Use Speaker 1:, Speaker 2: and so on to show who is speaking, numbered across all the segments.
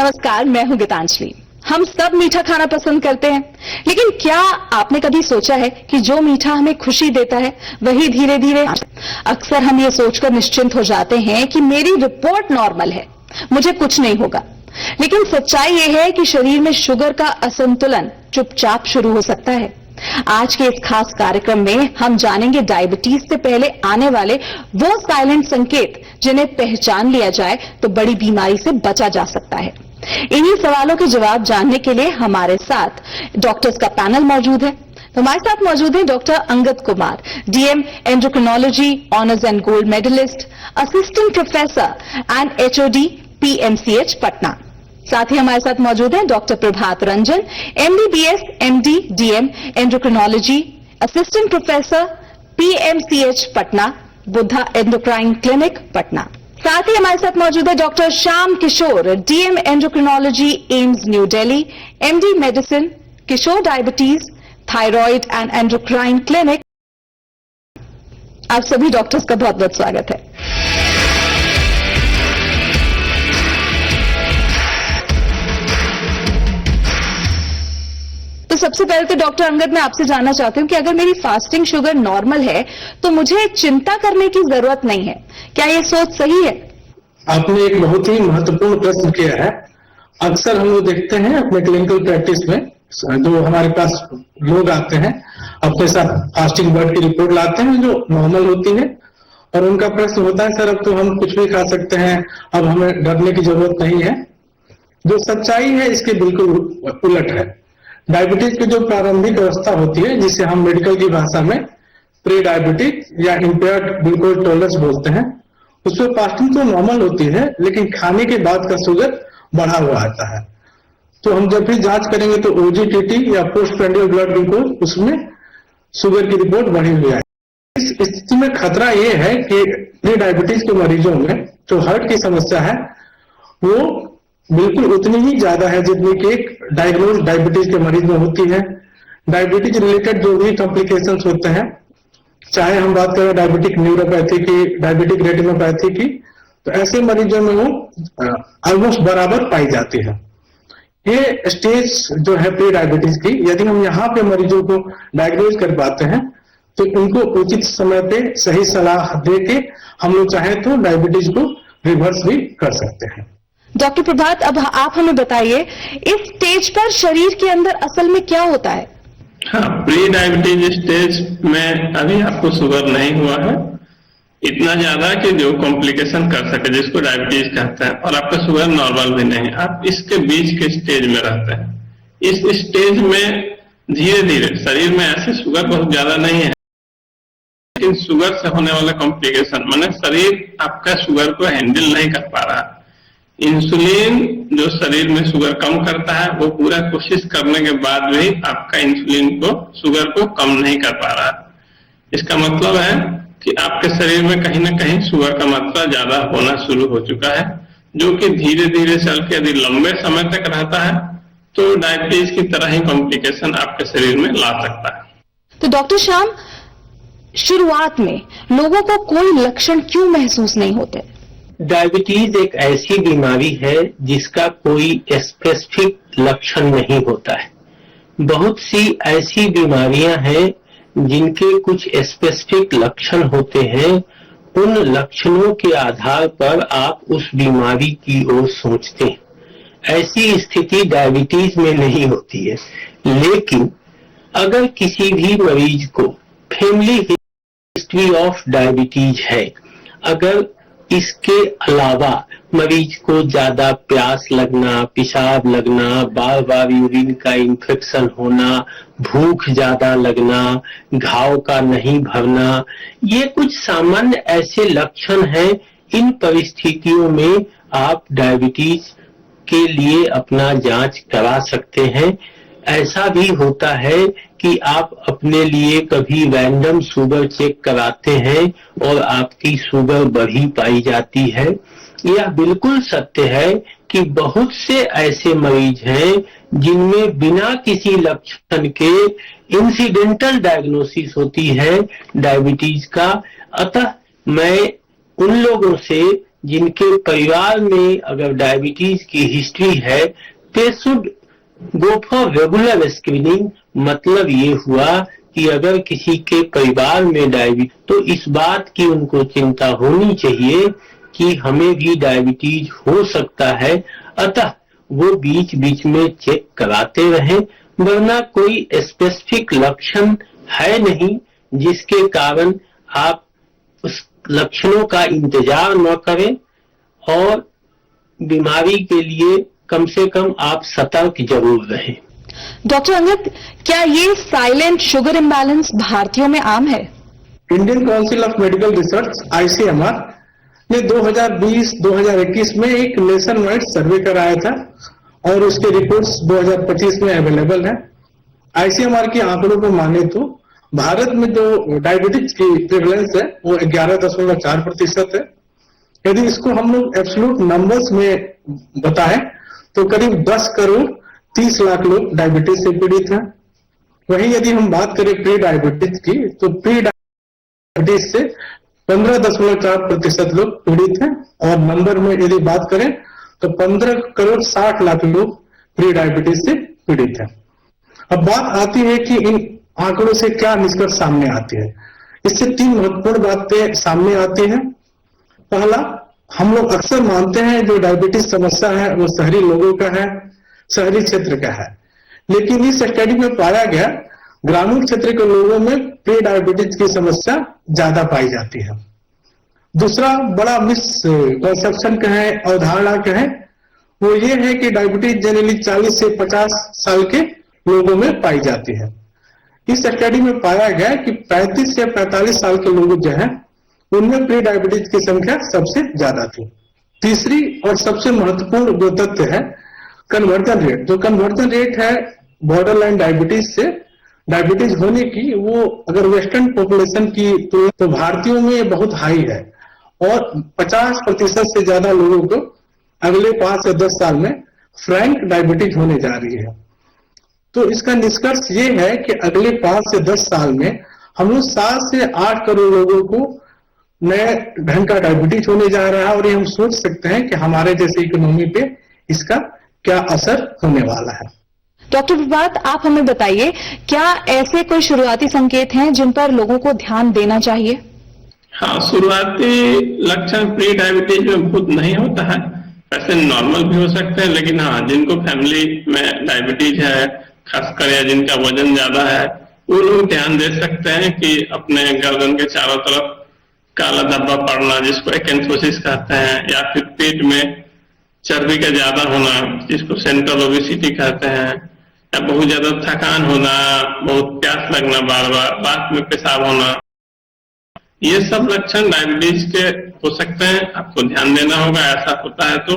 Speaker 1: नमस्कार, मैं हूं गीतांजलि। हम सब मीठा खाना पसंद करते हैं, लेकिन क्या आपने कभी सोचा है कि जो मीठा हमें खुशी देता है वही धीरे धीरे अक्सर हम ये सोचकर निश्चिंत हो जाते हैं कि मेरी रिपोर्ट नॉर्मल है, मुझे कुछ नहीं होगा। लेकिन सच्चाई यह है कि शरीर में शुगर का असंतुलन चुपचाप शुरू हो सकता है। आज के इस खास कार्यक्रम में हम जानेंगे डायबिटीज से पहले आने वाले वो साइलेंट संकेत जिन्हें पहचान लिया जाए तो बड़ी बीमारी से बचा जा सकता है। इन्हीं सवालों के जवाब जानने के लिए हमारे साथ डॉक्टर्स का पैनल मौजूद है। तो हमारे साथ मौजूद है doctor Angad Kumar, DM endocrinology, honours and gold medalist, assistant professor and HOD, PMCH Patna. साथ ही हमारे साथ मौजूद हैं doctor Prabhat Ranjan, MBBS, MD, DM endocrinology, assistant professor, PMCH Patna, Buddha endocrine clinic Patna. साथ ही हमारे साथ मौजूद है doctor Shyam Kishore, DM endocrinology, AIIMS new Delhi, MD medicine, Kishore diabetes, thyroid and endocrine clinic. आप सभी डॉक्टर्स का बहुत बहुत स्वागत है। तो सबसे पहले तो डॉक्टर अंगद, मैं आपसे जानना चाहती हूं कि अगर मेरी फास्टिंग शुगर नॉर्मल है तो मुझे चिंता करने की जरूरत नहीं है, क्या ये सोच सही है?
Speaker 2: आपने एक बहुत ही महत्वपूर्ण प्रश्न किया है। अक्सर हम लोग देखते हैं अपने क्लिनिकल प्रैक्टिस में, जो हमारे पास लोग आते हैं अपने साथ फास्टिंग ब्लड की रिपोर्ट लाते हैं जो नॉर्मल होती है, और उनका प्रश्न होता है सर अब तो हम कुछ भी खा सकते हैं, अब हमें डरने की जरूरत नहीं है। जो सच्चाई है इसके बिल्कुल उलट है। डायबिटीज की जो प्रारंभिक अवस्था होती है, जिसे हम मेडिकल की भाषा में प्री डायबिटिक या इम्पेयर्ड ग्लूकोज टॉलरेंस बोलते हैं, उसमें फास्टिंग तो नॉर्मल होती है, लेकिन खाने के बाद का शुगर बढ़ा हुआ आता है। तो हम जब भी जांच करेंगे तो ओजीटीटी या पोस्ट प्रांडियल ब्लड ग्लूकोज, उसमें शुगर की रिपोर्ट बढ़ी हुई है। इस स्थिति में खतरा ये है कि प्री डायबिटीज के मरीजों में जो हार्ट की समस्या है वो बिल्कुल उतनी ही ज्यादा है जितनी कि एक डायग्नोज डायबिटीज के मरीज में होती है। डायबिटीज रिलेटेड जो भी कॉम्प्लिकेशंस होते हैं, चाहे हम बात करें डायबिटिक न्यूरोपैथी की, डायबिटिक रेटिनोपैथी की, तो ऐसे मरीजों में वो ऑलमोस्ट बराबर पाई जाती है। ये स्टेज जो है प्री डायबिटीज की, यदि हम यहाँ पे मरीजों को डायग्नोज कर पाते हैं तो उनको उचित समय पे सही सलाह दे के हम लोग चाहे तो डायबिटीज को रिवर्स भी कर सकते हैं।
Speaker 1: डॉक्टर प्रभात, अब आप हमें बताइए इस स्टेज पर शरीर के अंदर असल में क्या होता है?
Speaker 3: हाँ, प्री डायबिटीज स्टेज में अभी आपको शुगर नहीं हुआ है इतना ज्यादा कि जो कॉम्प्लिकेशन कर सके, जिसको डायबिटीज कहते हैं, और आपका शुगर नॉर्मल भी नहीं, आप इसके बीच के स्टेज में रहते हैं। इस स्टेज में धीरे धीरे शरीर में ऐसे शुगर बहुत ज्यादा नहीं है, लेकिन शुगर से होने वाला कॉम्प्लिकेशन माने शरीर आपका शुगर को हैंडल नहीं कर पा रहा। इंसुलिन जो शरीर में शुगर कम करता है, वो पूरा कोशिश करने के बाद भी आपका इंसुलिन को शुगर को कम नहीं कर पा रहा। इसका मतलब है कि आपके शरीर में कहीं ना कहीं शुगर का मात्रा ज्यादा होना शुरू हो चुका है, जो कि धीरे धीरे चल के यदि लंबे समय तक रहता है तो डायबिटीज की तरह ही कॉम्प्लिकेशन आपके शरीर में ला सकता है।
Speaker 1: तो डॉक्टर श्याम, शुरुआत में लोगों को कोई लक्षण क्यों महसूस नहीं होते?
Speaker 4: डायबिटीज एक ऐसी बीमारी है जिसका कोई स्पेसिफिक लक्षण नहीं होता है। बहुत सी ऐसी बीमारियां हैं जिनके कुछ स्पेसिफिक लक्षण होते हैं। उन लक्षणों के आधार पर आप उस बीमारी की ओर सोचते हैं। ऐसी स्थिति डायबिटीज में नहीं होती है। लेकिन अगर किसी भी मरीज को फैमिली हिस्ट्री ऑफ डायबिटीज है, अगर इसके अलावा मरीज को ज्यादा प्यास लगना, पेशाब लगना, बार बार यूरिन का इन्फेक्शन होना, भूख ज्यादा लगना, घाव का नहीं भरना, ये कुछ सामान्य ऐसे लक्षण हैं। इन परिस्थितियों में आप डायबिटीज के लिए अपना जांच करा सकते हैं। ऐसा भी होता है कि आप अपने लिए कभी रैंडम शुगर चेक कराते हैं और आपकी शुगर बढ़ी पाई जाती है। यह बिल्कुल सत्य है कि बहुत से ऐसे मरीज हैं जिनमें बिना किसी लक्षण के इंसिडेंटल डायग्नोसिस होती है डायबिटीज का। अतः मैं उन लोगों से जिनके परिवार में अगर डायबिटीज की हिस्ट्री है, they should go for regular screening. मतलब ये हुआ कि अगर किसी के परिवार में डायबिटीज, तो इस बात की उनको चिंता होनी चाहिए कि हमें भी डायबिटीज हो सकता है, अतः वो बीच बीच में चेक कराते रहें, वरना कोई स्पेसिफिक लक्षण है नहीं जिसके कारण आप उस लक्षणों का इंतजार न करें, और बीमारी के लिए कम से कम आप सतर्क जरूर रहें।
Speaker 1: डॉक्टर अंगद, क्या ये साइलेंट शुगर इम्बैलेंस भारतीयों में आम है?
Speaker 2: Indian council of medical research ICMR ने 2020-2021 में एक नेशन वाइड सर्वे कराया था और उसके रिपोर्ट्स 2025 में अवेलेबल है। ICMR के आंकड़ों को माने तो भारत में जो डायबिटीज की प्रेवलेंस है वो 11.4% है। यदि इसको हम लोग एब्सोल्यूट नंबर्स में बताएं तो करीब 10 करोड़ 30 लाख लोग डायबिटीज से पीड़ित हैं। वहीं यदि हम बात करें प्री डायबिटीज की, तो प्री डायबिटीज से 15.4% लोग पीड़ित हैं, और नंबर में यदि बात करें तो 15 करोड़ 60 लाख लोग प्री डायबिटीज से पीड़ित हैं। अब बात आती है कि इन आंकड़ों से क्या निष्कर्ष सामने आती है। इससे 3 महत्वपूर्ण बातें सामने आती हैं। पहला, हम लोग अक्सर मानते हैं जो डायबिटीज समस्या है वो शहरी लोगों का है, शहरी क्षेत्र का है, लेकिन इस स्टडी में पाया गया ग्रामीण क्षेत्र के लोगों में प्री डायबिटीज की समस्या ज्यादा पाई जाती है। दूसरा बड़ा मिसकंसेप्शन कहें, अवधारणा कहें, वो ये है कि डायबिटीज जनरली 40 से 50 साल के लोगों में पाई जाती है। इस स्टडी में पाया गया कि 35 से 45 साल के लोग जो हैं उनमें प्री डायबिटीज की संख्या सबसे ज्यादा थी। तीसरी और सबसे महत्वपूर्ण जो तथ्य है कन्वर्जन रेट, जो कन्वर्जन रेट है बॉर्डरलाइन डायबिटीज से डायबिटीज होने की, वो अगर वेस्टर्न पॉपुलेशन की तो भारतीयों में बहुत हाई है, और 50% से ज्यादा लोगों को अगले 5 से 10 साल में फ्रैंक डायबिटीज होने जा रही है। तो इसका निष्कर्ष ये है कि अगले 5 से 10 साल में हम लोग 7 से 8 करोड़ लोगों को नए ढंग का डायबिटीज होने जा रहा है, और ये हम सोच सकते हैं कि हमारे जैसे इकोनॉमी पे इसका क्या असर होने वाला है।
Speaker 1: डॉक्टर प्रभात, आप हमें बताइए, क्या ऐसे कोई शुरुआती संकेत हैं जिन पर लोगों को ध्यान देना चाहिए?
Speaker 3: हाँ, शुरुआती लक्षण प्री डायबिटीज में बहुत नहीं होता है, ऐसे नॉर्मल भी हो सकते हैं, लेकिन हाँ, जिनको फैमिली में डायबिटीज है, खासकर या जिनका वजन ज्यादा है, वो लोग ध्यान दे सकते हैं कि अपने गर्दन के चारों तरफ काला धब्बा पड़ना, जिसको एकेंथोसिस कहते हैं, या फिर पेट में चर्बी का ज्यादा होना, जिसको सेंट्रल ओबेसिटी कहते हैं, या बहुत ज्यादा थकान होना, बहुत प्यास लगना, बार बार रात में पेशाब होना, ये सब लक्षण डायबिटीज के हो सकते हैं। आपको ध्यान देना होगा ऐसा होता है तो।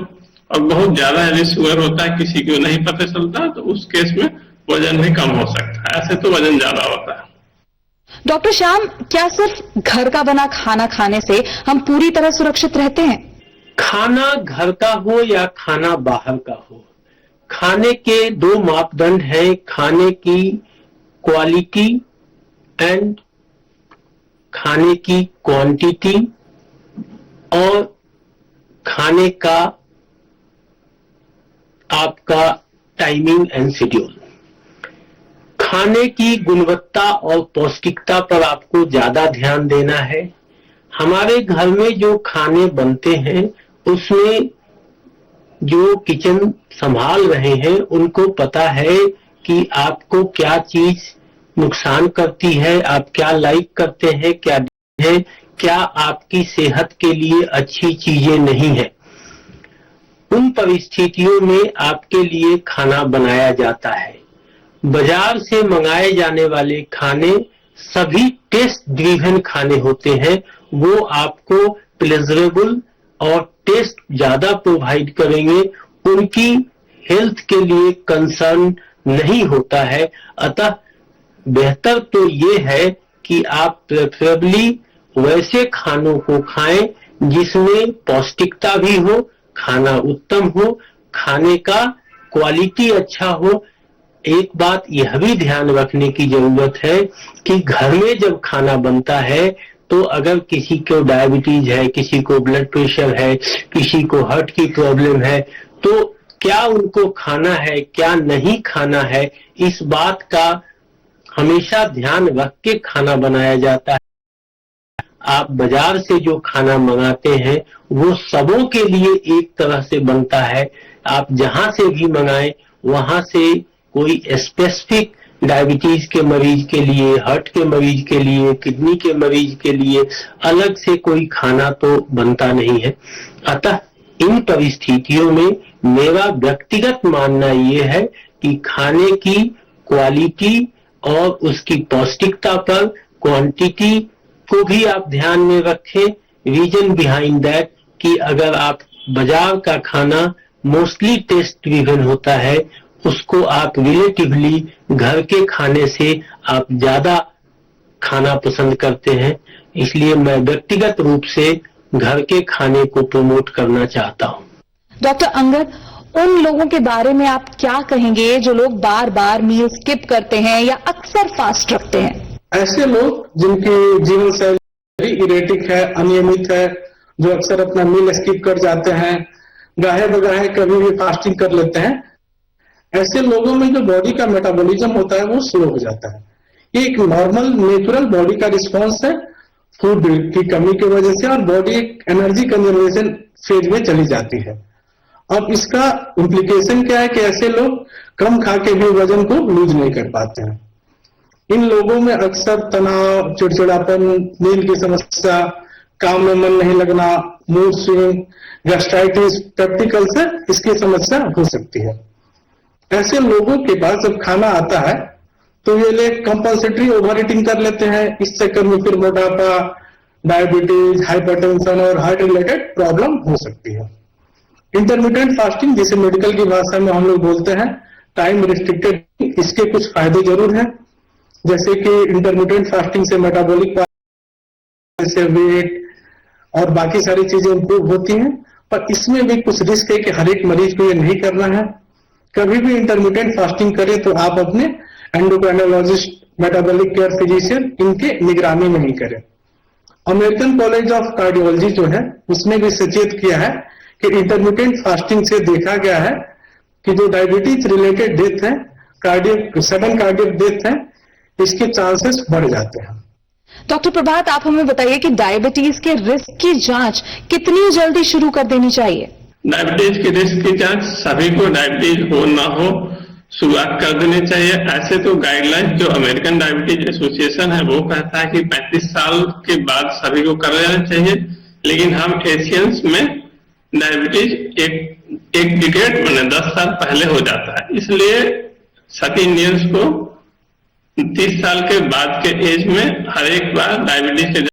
Speaker 3: और बहुत ज्यादा यदि शुगर होता है, किसी को नहीं पता चलता, तो उस केस में वजन भी कम हो सकता है, ऐसे तो वजन ज्यादा होता है।
Speaker 1: डॉक्टर श्याम, क्या सिर्फ घर का बना खाना खाने से हम पूरी तरह सुरक्षित रहते हैं?
Speaker 4: खाना घर का हो या खाना बाहर का हो, खाने के 2 मापदंड हैं, खाने की क्वालिटी एंड खाने की क्वांटिटी, और खाने का आपका टाइमिंग एंड शेड्यूल। खाने की गुणवत्ता और पौष्टिकता पर आपको ज्यादा ध्यान देना है। हमारे घर में जो खाने बनते हैं उसमें जो किचन संभाल रहे हैं उनको पता है कि आपको क्या चीज नुकसान करती है, आप क्या लाइक करते हैं, क्या है, क्या आपकी सेहत के लिए अच्छी चीजें नहीं है। उन परिस्थितियों में आपके लिए खाना बनाया जाता है। बाजार से मंगाए जाने वाले खाने सभी टेस्ट ड्रिवन खाने होते हैं, वो आपको प्लेजरेबल और टेस्ट ज्यादा प्रोवाइड करेंगे, उनकी हेल्थ के लिए कंसर्न नहीं होता है। अतः बेहतर तो ये है कि आप प्रेफरेबली वैसे खानों को खाएं जिसमें पौष्टिकता भी हो, खाना उत्तम हो, खाने का क्वालिटी अच्छा हो। एक बात यह भी ध्यान रखने की जरूरत है कि घर में जब खाना बनता है तो अगर किसी को डायबिटीज है, किसी को ब्लड प्रेशर है, किसी को हार्ट की प्रॉब्लम है, तो क्या उनको खाना है, क्या नहीं खाना है, इस बात का हमेशा ध्यान रख के खाना बनाया जाता है। आप बाजार से जो खाना मंगाते हैं वो सबों के लिए एक तरह से बनता है। आप जहां से भी मंगाएं वहां से कोई स्पेसिफिक डायबिटीज के मरीज के लिए, हार्ट के मरीज के लिए, किडनी के मरीज के लिए अलग से कोई खाना तो बनता नहीं है। अतः इन परिस्थितियों में मेरा व्यक्तिगत मानना ये है कि खाने की क्वालिटी और उसकी पौष्टिकता पर क्वांटिटी को भी आप ध्यान में रखें। रीजन बिहाइंड दैट कि अगर आप बाजार का खाना मोस्टली टेस्ट ड्रिवन होता है, उसको आप रिलेटिवली घर के खाने से आप ज्यादा खाना पसंद करते हैं, इसलिए मैं व्यक्तिगत रूप से घर के खाने को प्रमोट करना चाहता हूं।
Speaker 1: डॉक्टर अंगद, उन लोगों के बारे में आप क्या कहेंगे जो लोग बार बार मील स्किप करते हैं या अक्सर फास्ट रखते हैं?
Speaker 2: ऐसे लोग जिनकी जीवन शैली इरेटिक है, अनियमित है, जो अक्सर अपना मील स्किप कर जाते हैं, गाहे बगाहे कभी भी फास्टिंग कर लेते हैं, ऐसे लोगों में जो बॉडी का मेटाबॉलिज्म होता है वो स्लो हो जाता है। ये एक नॉर्मल नेचुरल बॉडी का रिस्पॉन्स है फूड की कमी की वजह से, और बॉडी एक एनर्जी कंजर्वेशन फेज में चली जाती है। अब इसका इम्प्लीकेशन क्या है कि ऐसे लोग कम खा के भी वजन को लूज नहीं कर पाते हैं। इन लोगों में अक्सर तनाव, चिड़चिड़ापन, नींद की समस्या, काम में मन नहीं लगना, mood swing, gastritis, peptic ulcer, इसकी समस्या हो सकती है। ऐसे लोगों के पास जब खाना आता है तो ये लोग कंपल्सरी ओवर ईटिंग कर लेते हैं। इस चक्कर में फिर मोटापा, डायबिटीज, हाइपरटेंशन और हार्ट रिलेटेड प्रॉब्लम हो सकती है। इंटरमिटेंट फास्टिंग, जिसे मेडिकल की भाषा में हम लोग बोलते हैं टाइम रिस्ट्रिक्टेड, इसके कुछ फायदे जरूर हैं, जैसे कि इंटरमिटेंट फास्टिंग से मेटाबॉलिक से वेट और बाकी सारी चीजें इंप्रूव होती हैं, पर इसमें भी कुछ रिस्क है कि हर एक मरीज को ये नहीं करना है। कभी भी इंटरमिटेंट फास्टिंग करें तो आप अपने एंडोक्राइनोलॉजिस्ट, मेटाबॉलिक केयर फिजिशियन, इनके निगरानी में ही करें। अमेरिकन कॉलेज ऑफ कार्डियोलॉजी जो है उसने भी सचेत किया है कि इंटरमिटेंट फास्टिंग से देखा गया है कि जो डायबिटीज रिलेटेड डेथ है, सडन कार्डियक डेथ है, इसके चांसेस बढ़ जाते हैं।
Speaker 1: डॉक्टर प्रभात, आप हमें बताइए कि डायबिटीज के रिस्क की जांच कितनी जल्दी शुरू कर देनी चाहिए?
Speaker 3: डायबिटीज के रिस्क की जांच सभी को डायबिटीज हो ना हो शुरुआत कर देनी चाहिए। ऐसे तो गाइडलाइंस जो अमेरिकन डायबिटीज एसोसिएशन है वो कहता है कि 35 साल के बाद सभी को कर लेना चाहिए, लेकिन हम एशियंस में डायबिटीज एक डिकेड मैंने 10 साल पहले हो जाता है, इसलिए सभी इंडियंस को 30 साल के बाद के एज में हर एक बार डायबिटीज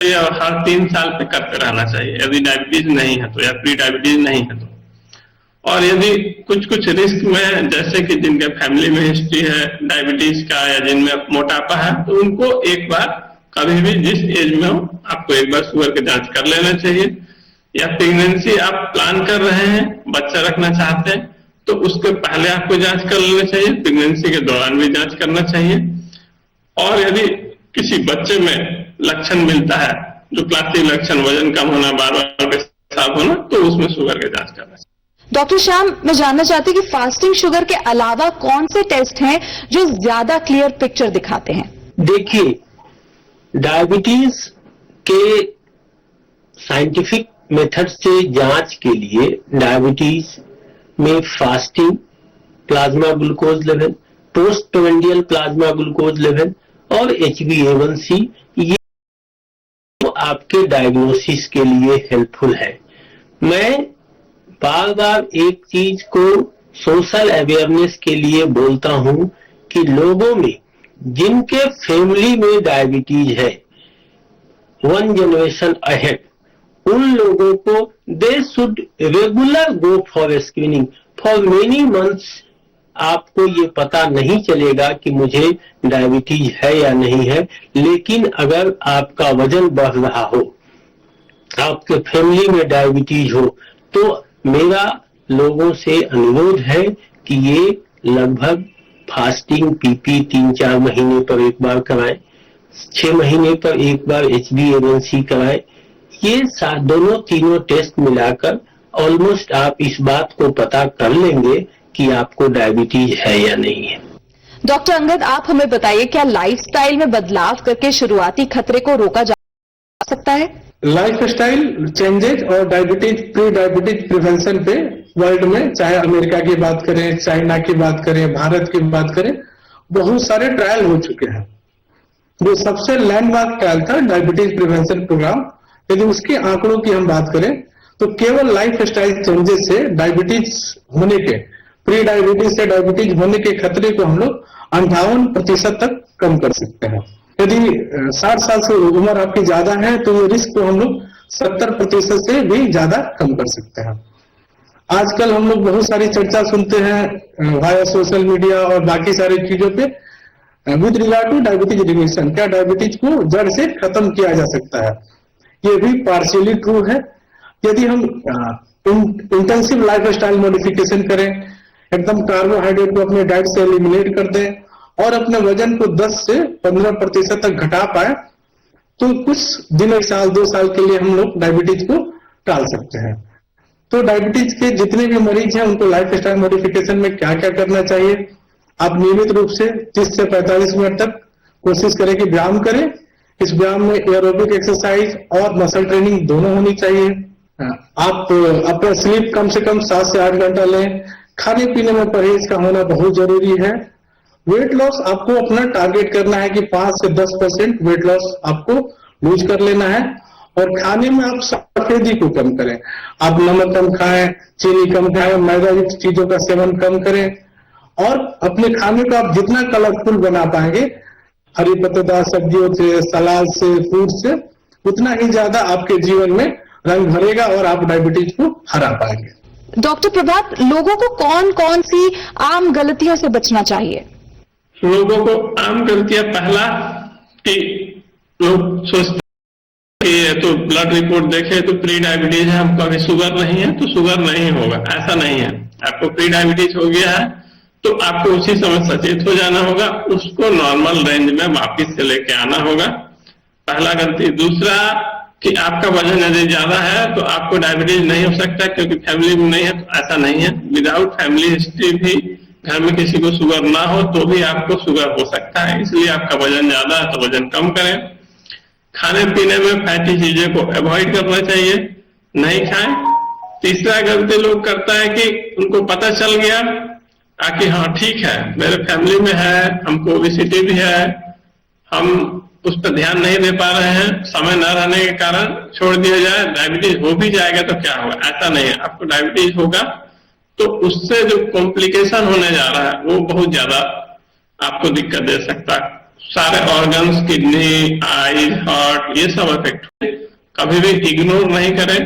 Speaker 3: के और हर 3 साल पे करते रहना चाहिए, यदि डायबिटीज नहीं है तो या प्री डायबिटीज नहीं है तो। और यदि कुछ रिस्क में, जैसे कि जिनके फैमिली में हिस्ट्री है डायबिटीज का या जिनमें मोटापा है, तो उनको एक बार कभी भी जिस एज में हो आपको एक बार शुगर की जांच कर लेना चाहिए। या प्रेगनेंसी आप प्लान कर रहे हैं, बच्चा रखना चाहते हैं, तो उसके पहले आपको जांच कर लेना चाहिए, प्रेगनेंसी के दौरान भी जांच करना चाहिए। और यदि किसी बच्चे में लक्षण मिलता है जो क्लासिक लक्षण, वजन कम होना, बार बार पेशाब होना, तो उसमें शुगर की जांच करना चाहिए।
Speaker 1: डॉक्टर श्याम, मैं जानना चाहती हूँ कि फास्टिंग शुगर के अलावा कौन से टेस्ट हैं जो ज्यादा क्लियर पिक्चर दिखाते हैं?
Speaker 4: देखिए, डायबिटीज के साइंटिफिक मेथड से जांच के लिए डायबिटीज में fasting, plasma glucose level, post prandial plasma glucose level और HbA1c, ये आपके डायग्नोसिस के लिए हेल्पफुल है। मैं बार बार एक चीज को सोशल अवेयरनेस के लिए बोलता हूं कि लोगों में जिनके फैमिली में डायबिटीज है, 1 जनरेशन अहेड, उन लोगों को they should regular go for screening for many months. आपको ये पता नहीं चलेगा कि मुझे डायबिटीज है या नहीं है, लेकिन अगर आपका वजन बढ़ रहा हो, आपके फैमिली में डायबिटीज हो, तो मेरा लोगों से अनुरोध है कि ये लगभग फास्टिंग पीपी 3-4 महीने पर एक बार कराएं। 6 महीने पर एक बार HbA1c कराएं। ये दोनों तीनों टेस्ट मिलाकर ऑलमोस्ट आप इस बात को पता कर लेंगे कि आपको डायबिटीज है या नहीं है।
Speaker 1: डॉक्टर अंगद, आप हमें बताइए, क्या लाइफस्टाइल में बदलाव करके शुरुआती खतरे को रोका जा सकता है?
Speaker 2: लाइफस्टाइल चेंजेज और डायबिटीज प्री डायबिटीज प्रिवेंशन पे वर्ल्ड में, चाहे अमेरिका की बात करें, चाइना की बात करें, भारत की बात करें, बहुत सारे ट्रायल हो चुके हैं। जो सबसे लैंडमार्क ट्रायल था डायबिटीज प्रिवेंशन प्रोग्राम, यदि उसके आंकड़ों की हम बात करें तो केवल लाइफस्टाइल चेंजेस से डायबिटीज होने के, प्री डायबिटीज से डायबिटीज होने के खतरे को हम लोग 58% तक कम कर सकते हैं। यदि 60 साल से उम्र आपकी ज्यादा है तो ये रिस्क को हम लोग 70% से भी ज्यादा कम कर सकते हैं। आजकल हम लोग बहुत सारी चर्चा सुनते हैं वाया सोशल मीडिया और बाकी सारी चीजों पे with regard two diabetes remission, क्या डायबिटीज को जड़ से खत्म किया जा सकता है? ये भी पार्शियली ट्रू है। यदि हम इंटेंसिव लाइफस्टाइल मॉडिफिकेशन करें, एकदम कार्बोहाइड्रेट को अपने डाइट से एलिमिनेट कर दें और अपने वजन को 10 से 15% तक घटा पाए, तो कुछ दिन, 1 साल 2 साल के लिए हम लोग डायबिटीज को टाल सकते हैं। तो डायबिटीज के जितने भी मरीज हैं उनको लाइफस्टाइल मॉडिफिकेशन में क्या क्या करना चाहिए? आप नियमित रूप से 30 से 45 मिनट तक कोशिश करें कि व्यायाम करें। इस व्यायाम में एरोबिक एक्सरसाइज और मसल ट्रेनिंग दोनों होनी चाहिए। आप अपना स्लीप कम से कम 7 से 8 घंटा लें। खाने पीने में परहेज का होना बहुत जरूरी है। वेट लॉस आपको अपना टारगेट करना है कि 5 से 10% वेट लॉस आपको लूज कर लेना है। और खाने में आप सफेदी को कम करें, आप नमक कम खाएं, चीनी कम खाएं, मैदा युक्त चीजों का सेवन कम करें और अपने खाने को आप जितना कलरफुल बना पाएंगे, हरी पत्तेदार सब्जियों से, सलाद से, फ्रूट से, उतना ही ज्यादा आपके जीवन में रंग भरेगा और आप डायबिटीज को हरा पाएंगे।
Speaker 1: डॉक्टर प्रभात, लोगों को कौन कौन सी आम गलतियों से बचना चाहिए?
Speaker 3: लोगों को आम गलतियां, पहला कि लोग सोचते कि तो ब्लड रिपोर्ट देखे तो प्री डायबिटीज है, हमको अभी शुगर नहीं है तो शुगर नहीं होगा। ऐसा नहीं है। आपको प्री डायबिटीज हो गया है तो आपको उसी समय सचेत हो जाना होगा, उसको नॉर्मल रेंज में वापिस से लेके आना होगा, पहला गलती। दूसरा कि आपका वजन यदि ज्यादा है तो आपको डायबिटीज नहीं हो सकता क्योंकि फैमिली में नहीं है, तो ऐसा नहीं है। विदाउट फैमिली हिस्ट्री भी घर में किसी को शुगर ना हो तो भी आपको शुगर हो सकता है। इसलिए आपका वजन ज्यादा है तो वजन कम करें। खाने पीने में फैटी चीजें को अवॉइड करना चाहिए, नहीं खाएं। तीसरा गलती लोग करता है कि उनको पता चल गया कि हाँ ठीक है, मेरे फैमिली में है, हमको ओबेसिटी भी है, हम उस पर ध्यान नहीं दे पा रहे हैं, समय न रहने के कारण छोड़ दिया जाए, डायबिटीज हो भी जाएगा तो क्या होगा? ऐसा नहीं है। आपको डायबिटीज होगा तो उससे जो कॉम्प्लिकेशन होने जा रहा है वो बहुत ज्यादा आपको दिक्कत दे सकता है। सारे ऑर्गन्स, किडनी, आईज, हार्ट, ये सब अफेक्ट। कभी भी इग्नोर नहीं करें।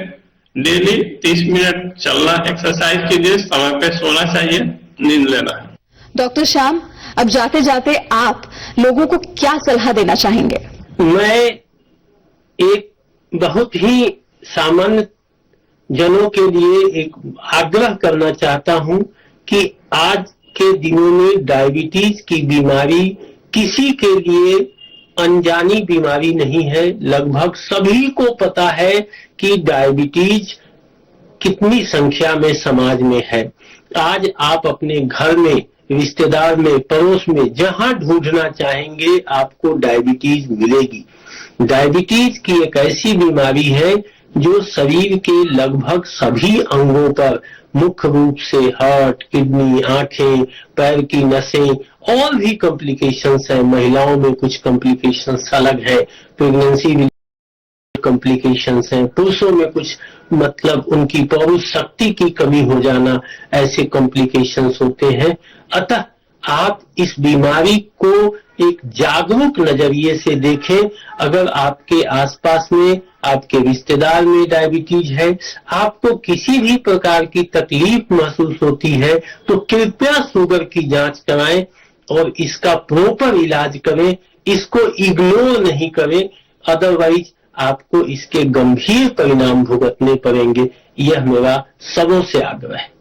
Speaker 3: डेली 30 मिनट चलना, एक्सरसाइज कीजिए, समय पे सोना चाहिए, नींद लेना है।
Speaker 1: डॉक्टर श्याम, अब जाते जाते आप लोगों को क्या सलाह देना चाहेंगे?
Speaker 4: मैं एक बहुत ही सामान्य जनों के लिए एक आग्रह करना चाहता हूं कि आज के दिनों में डायबिटीज की बीमारी किसी के लिए अनजानी बीमारी नहीं है। लगभग सभी को पता है कि डायबिटीज कितनी संख्या में समाज में है। आज आप अपने घर में, रिश्तेदार में, पड़ोस में, जहां ढूंढना चाहेंगे आपको डायबिटीज मिलेगी। डायबिटीज की एक ऐसी बीमारी है जो शरीर के लगभग सभी अंगों पर, मुख्य रूप से हार्ट, किडनी, आंखें, पैर की नसें और भी कॉम्प्लिकेशंस है। महिलाओं में कुछ कॉम्प्लिकेशंस अलग है, प्रेगनेंसी कॉम्प्लिकेशंस हैं, पुरुषों में कुछ मतलब उनकी पौरुष शक्ति की कमी हो जाना, ऐसे कॉम्प्लिकेशंस होते हैं। अतः आप इस बीमारी को एक जागरूक नजरिए से देखें। अगर आपके आसपास में, आपके रिश्तेदार में डायबिटीज है, आपको किसी भी प्रकार की तकलीफ महसूस होती है तो कृपया शुगर की जांच कराएं और इसका प्रॉपर इलाज करें। इसको इग्नोर नहीं करें, अदरवाइज आपको इसके गंभीर परिणाम भुगतने पड़ेंगे। यह मेरा सबों से आग्रह है।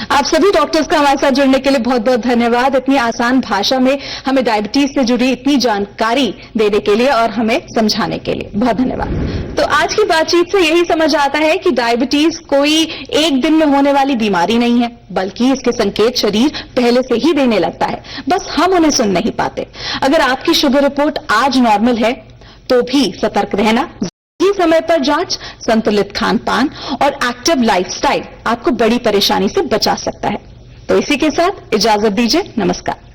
Speaker 1: आप सभी डॉक्टर्स का हमारे साथ जुड़ने के लिए बहुत बहुत धन्यवाद। इतनी आसान भाषा में हमें डायबिटीज से जुड़ी इतनी जानकारी देने के लिए और हमें समझाने के लिए बहुत धन्यवाद। तो आज की बातचीत से यही समझ आता है कि डायबिटीज कोई एक दिन में होने वाली बीमारी नहीं है, बल्कि इसके संकेत शरीर पहले से ही देने लगता है, बस हम उन्हें सुन नहीं पाते। अगर आपकी शुगर रिपोर्ट आज नॉर्मल है तो भी सतर्क रहना, समय पर जांच, संतुलित खान पान और एक्टिव लाइफस्टाइल आपको बड़ी परेशानी से बचा सकता है। तो इसी के साथ इजाजत दीजिए, नमस्कार।